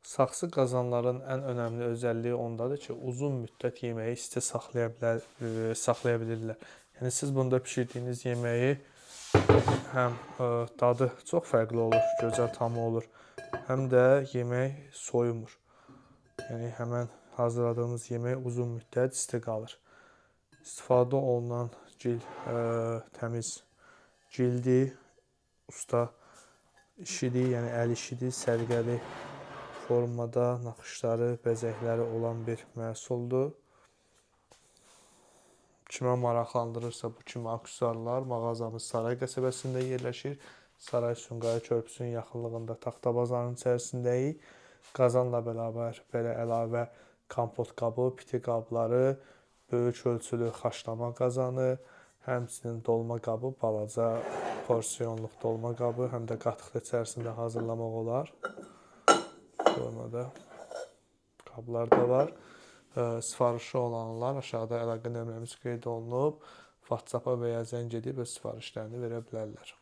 Saxsı qazanların ən önəmli özəlliyi ondadır ki, uzun müddət yeməyi isti saxlaya bilirlər. Yəni siz bunda bişirdiyiniz yeməyi həm dadı çox fərqli olur, gözəl tamı olur, həm də yemək soyumur. Yəni həmən hazırladığımız yemək uzun müddət isti qalır. İstifadə olunan gil təmiz gildir, usta işidir, yəni əl işidir, səliqəli formada naxışları, bəzəkləri olan bir məhsuldur. Kimə maraqlandırırsa bu kimi aksesuarlar, mağazamız Saray qəsəbəsində yerləşir. Saray Sumqayıt körpüsünün yaxınlığında taxta bazarın içərisindəyik. Qazanla bərabər belə əlavə kompot qabı, piti qabları, böyük ölçülü xaçlama qazanı, həmçinin dolma qabı, balaca porsiyonluq dolma qabı, həm də qatıqlı içərisində hazırlamaq olar. Formada qablar da var. Sifarişi olanlar aşağıda əlaqə nömrəmiz qeyd olunub. WhatsApp-a və ya zəng edib öz sifarişlərini verə bilərlər.